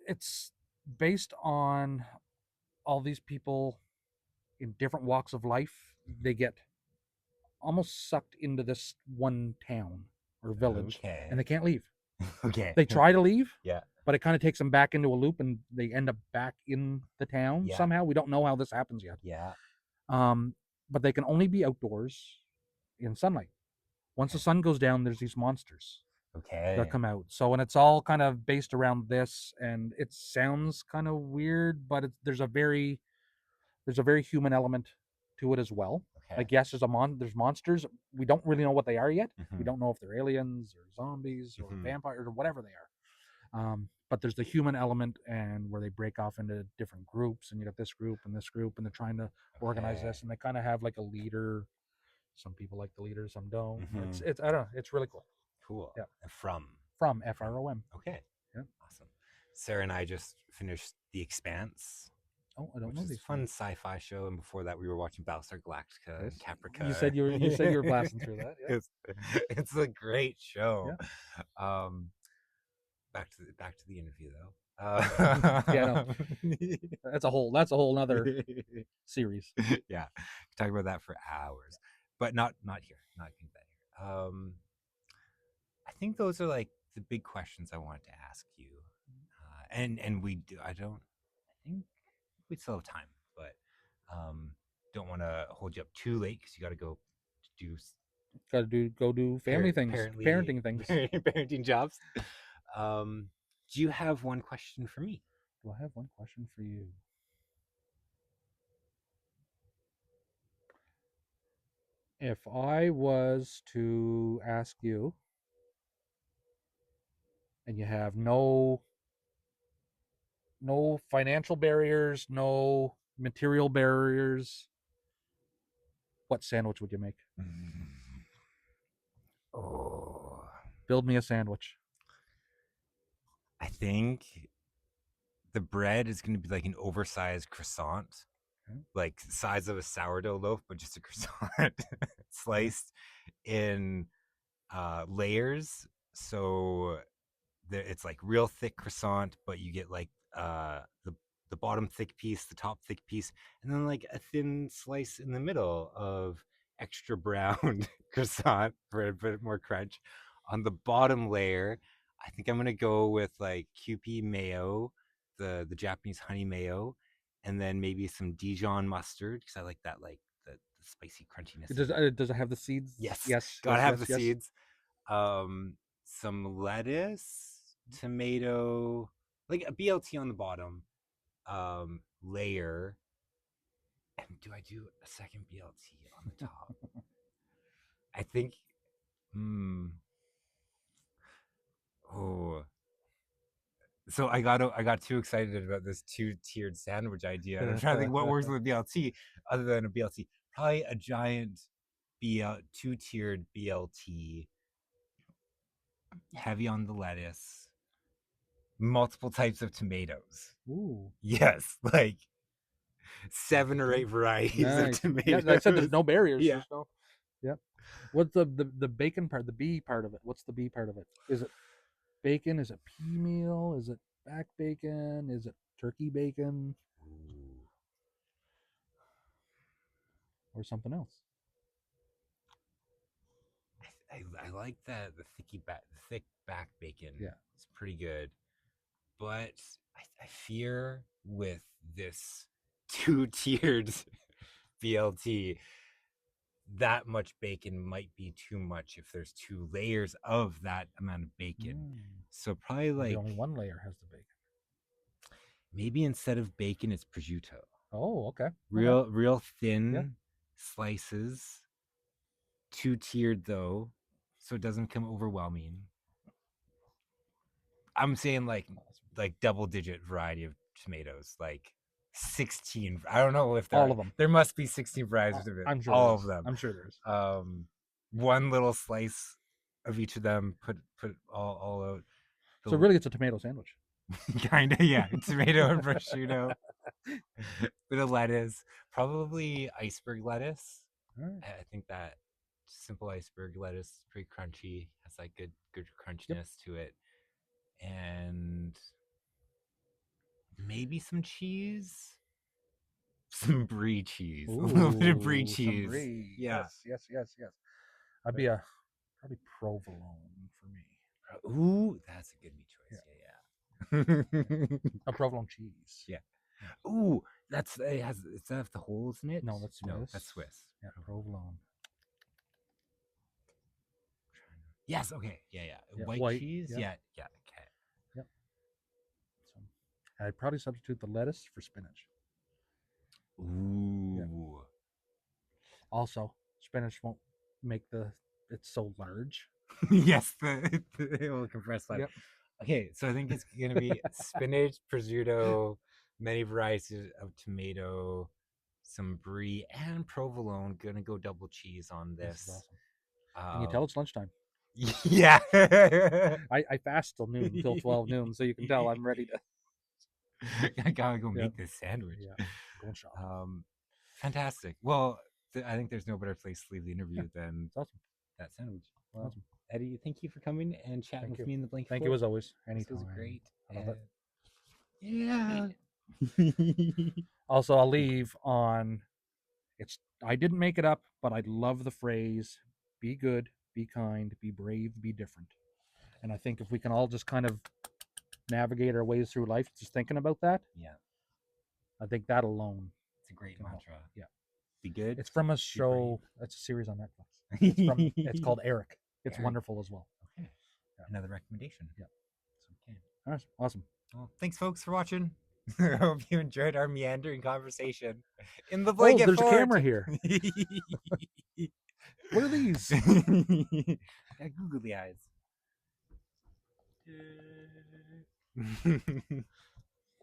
it's based on all these people in different walks of life. They get almost sucked into this one town or village, Okay. and they can't leave. Okay. They try to leave, Yeah. but it kind of takes them back into a loop, and they end up back in the town Yeah. somehow. We don't know how this happens yet. Yeah. But they can only be outdoors in sunlight. Once the sun goes down, there's these monsters Okay. that come out. So, and it's all kind of based around this, and it sounds kind of weird, but there's a very human element to it as well. Okay. Like, yes, there's monsters. We don't really know what they are yet. Mhm. We don't know if they're aliens or zombies or Mhm. vampires or whatever they are. But there's the human element, and where they break off into different groups, and you got this group and this group, and they're trying to organize Okay. this, and they kind of have like a leader. Some people like the leader, some don't. Mhm. It's I don't know. It's really cool. Cool. Yeah. And From FROM. Okay. Yeah. Awesome. Sarah and I just finished The Expanse, Oh, I don't which know is a these. fun sci-fi show, and before that, we were watching Battlestar Galactica and Yes. Caprica. You said you were blasting through that. Yeah. It's a great show. Back to the interview though. Yeah, that's a whole nother series. Yeah, talk about that for hours, but not here. Not gonna do that here. I think those are like the big questions I wanted to ask you, and we do. I think we still have time, but don't want to hold you up too late because you got to go do Got to go do family things, parenting things. parenting jobs. Do you have one question for me? Do I have one question for you? If I was to ask you, and you have no financial barriers, no material barriers, what sandwich would you make? Oh, Build me a sandwich. I think the bread is going to be like an oversized croissant, Okay. like size of a sourdough loaf, but just a croissant sliced in layers. So it's like real thick croissant, but you get like the bottom thick piece, the top thick piece, and then like a thin slice in the middle of extra brown croissant for a bit more crunch. On the bottom layer, I think I'm gonna go with like Kewpie mayo, the Japanese honey mayo, and then maybe some Dijon mustard because I like that, like the spicy crunchiness. Does it have the seeds? Yes, gotta have the seeds. Some lettuce, tomato, like a BLT on the bottom, layer. And do I do a second BLT on the top? I think. Oh. So I got too excited about this 2-tiered sandwich idea. And I'm trying to think what works with a BLT other than a BLT. Probably a giant 2-tiered BLT, heavy on the lettuce, multiple types of tomatoes. Ooh. Yes, like 7 or 8 varieties of tomatoes. Yeah, I said there's no barriers. Yeah. Yeah. What's the bacon part, the B part of it? What's the B part of it? Is it bacon? Is it pea meal? Is it back bacon? Is it turkey bacon Ooh. or something else? I like the thick back bacon. Yeah. It's pretty good, but I fear with this two-tiered BLT that much bacon might be too much if there's 2 layers of that amount of bacon. So probably Maybe like only one layer has the bacon. maybe instead of bacon it's prosciutto. Oh, okay. Real thin slices, 2-tiered though, so it doesn't become overwhelming. I'm saying like double-digit variety of tomatoes, like 16. I don't know if All of them. There must be 16 varieties of it. I'm sure all there of is. them. I'm sure there is. One little slice of each of them. Put all out. So really, it's a tomato sandwich. Kind of, yeah. Tomato and prosciutto. Bit of lettuce, probably iceberg lettuce. All right. I think that simple iceberg lettuce is pretty crunchy. Has like good crunchiness to it, and maybe some cheese, some brie cheese, a little bit of brie Ooh, some cheese. brie. Yeah. Yes. I'd be a probably provolone for me. Ooh, that's a good meat choice. Yeah. A provolone cheese. Yeah. Ooh, does that have the holes in it? No, that's Swiss. No, that's Swiss. Yeah, provolone. Yes. Okay. Yeah. Yeah, White cheese. yeah. Yeah. Okay. Yep. So I'd probably substitute the lettuce for spinach. Ooh. Also, spinach won't make it's so large. Yes, it will compress that. Yep. Okay, so I think it's gonna be spinach, prosciutto, many varieties of tomato, some brie, and provolone. Gonna go double cheese on This is this. awesome. Can you tell it's lunchtime? Yeah. I fast till noon, till 12 noon, so you can tell I'm ready to. I gotta go make this sandwich. Yeah, go and shop. Fantastic. Well, I think there's no better place to leave the interview than It's awesome. that sandwich. Well, Awesome. Eddie, thank you for coming and chatting with me in the blanket. Thank you as always. This Anytime. was great. I love it. Yeah. Also, I'll leave on. I didn't make it up, but I love the phrase: "Be good, be kind, be brave, be different." And I think if we can all just kind of navigate our ways through life, just thinking about that, Yeah. I think that alone. It's a great can help. mantra. Yeah. Be good. It's from a show. It's a series on Netflix. It's called Eric. It's wonderful as well. Okay. Yeah. Another recommendation. Yeah. Okay. All right. Awesome. Well, thanks, folks, for watching. I hope you enjoyed our meandering conversation in the blanket. There's a camera here. What are these? Got googly eyes.